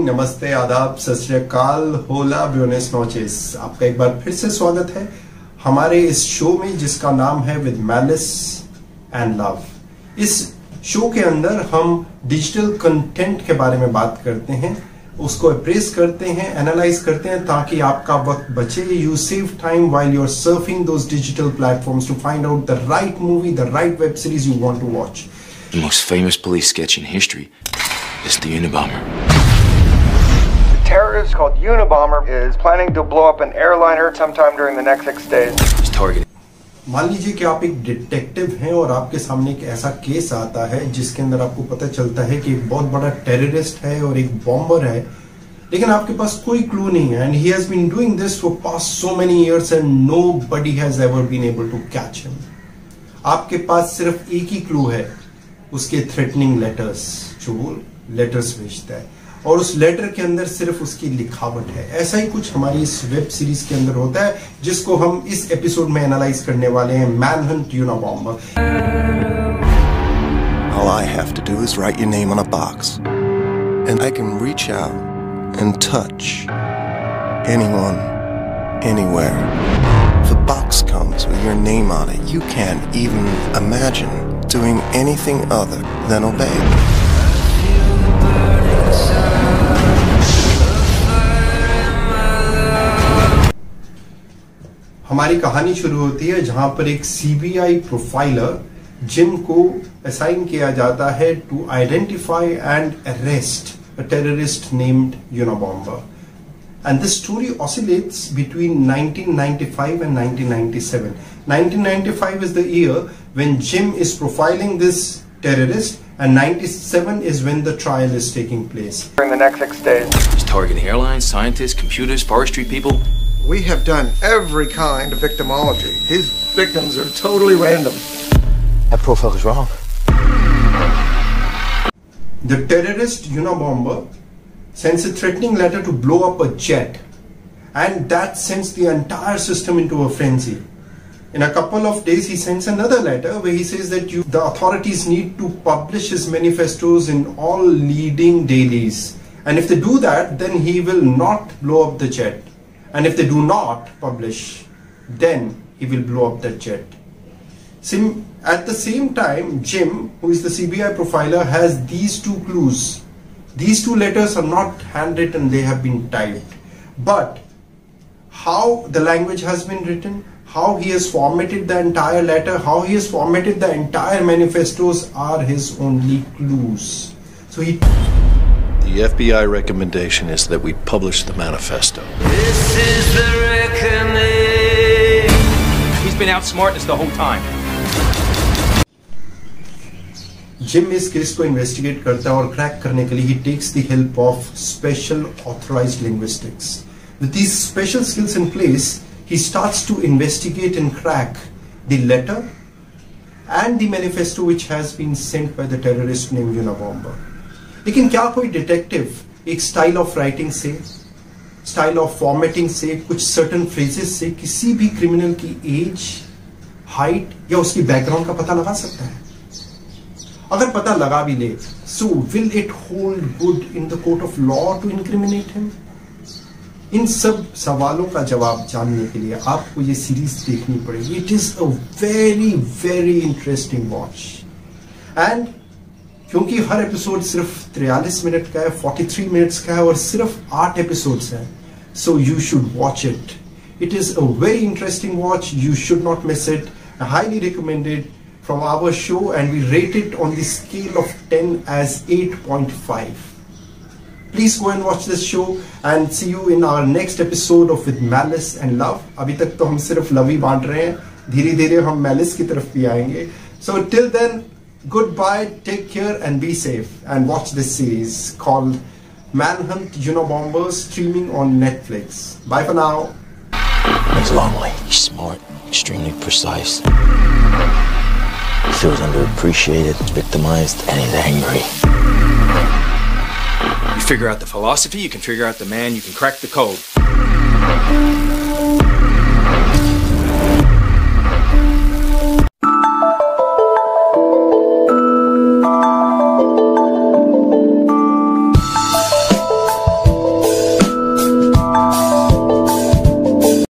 नमस्ते, आदाब, सत श्री अकाल, होला, ब्यूनस नोचेस। आपका एक बार फिर से स्वागत है हमारे इस शो में जिसका नाम है विद मैलिस एंड लव। इस शो के अंदर हम डिजिटल कंटेंट के बारे में बात करते हैं, उसको अप्रेस करते हैं, एनालाइज करते हैं ताकि आपका वक्त बचे। You save time while you are surfing those digital platforms to find out the right movie, the right web series you want to watch. The most famous police sketch in history is the Unabomber. The terrorist called Unabomber is planning to blow up an airliner sometime during the next 6 days. He's targeting. मान लीजिए कि आप एक detective हैं और आपके सामने एक ऐसा केस आता है जिसके अंदर आपको पता चलता है कि एक बहुत बड़ा टेररिस्ट है और एक बॉम्बर है, लेकिन आपके पास कोई क्लू नहीं है। And he has been doing this for past so many years and nobody has ever been able to catch him. आपके पास सिर्फ एक ही क्लू है, उसके थ्रेटनिंग लेटर्स, जो वो लेटर्स भेजता है, और उस लेटर के अंदर सिर्फ उसकी लिखावट है। ऐसा ही कुछ हमारी इस वेब सीरीज के अंदर होता है जिसको हम इस एपिसोड में एनालाइज करने वाले हैं, manhunt यूनाबॉम्बर। All I have to do is write your name on a box, and I can reach out and touch anyone, anywhere. If the box comes with your name on it, you can't even imagine doing anything other than obey. हमारी कहानी शुरू होती है जहां पर एक CBI profiler Jim को assign किया जाता है to identify and arrest a terrorist named Unabomber. And this story oscillates between 1995 and 1997. 1995 is the year when Jim is profiling this terrorist, and 97 is when the trial is taking place. During the next 6 days. He's targeting airlines, scientists, computers, forestry people. We have done every kind of victimology. His victims are totally random. That profile is wrong. The terrorist Unabomber sends a threatening letter to blow up a jet, and that sends the entire system into a frenzy. In a couple of days, he sends another letter where he says that the authorities need to publish his manifestos in all leading dailies, and if they do that, then he will not blow up the jet, and if they do not publish, then he will blow up that jet. At the same time, Jim, who is the CBI profiler, has these two clues. These two letters are not handwritten, they have been typed. But how the language has been written, how he has formatted the entire letter, how he has formatted the entire manifestos are his only clues. So The FBI recommendation is that we publish the manifesto. This is the reckoning. He's been outsmarting us the whole time. Jim इस case को investigate करता है और crack करने के लिए he takes the help of special authorised linguistics. With these special skills in place, he starts to investigate and crack the letter and the manifesto which has been sent by the terrorist name Unabomber. लेकिन क्या कोई detective एक style of writing से, style of formatting से, कुछ certain phrases से किसी भी क्रिमिनल की एज, हाइट या उसकी बैकग्राउंड का पता लगा सकता है? अगर पता लगा भी ले, so will it hold good in the court of law to incriminate him? इन सब सवालों का जवाब जानने के लिए आपको ये सीरीज देखनी पड़ेगी। It is a very very interesting watch, and क्योंकि हर एपिसोड सिर्फ 43 मिनट का है, 43 मिनट्स का है, और सिर्फ 8 एपिसोड्स हैं, so you should watch it. It is a very interesting watch, you should not miss it. Highly recommended from our show, and we rate it on the scale of 10 as 8.5. Please go and watch this show and see you in our next episode of With Malice and Love. अभी तक तो हम सिर्फ love ही बांट रहे हैं, धीरे धीरे हम मैलिस की तरफ भी आएंगे। So till then, goodbye, take care and be safe, and watch this series called Manhunt Unabomber, streaming on Netflix. Bye for now. He's lonely. He's smart, extremely precise. He feels underappreciated, victimized, and he's angry. You figure out the philosophy, you can figure out the man, you can crack the code.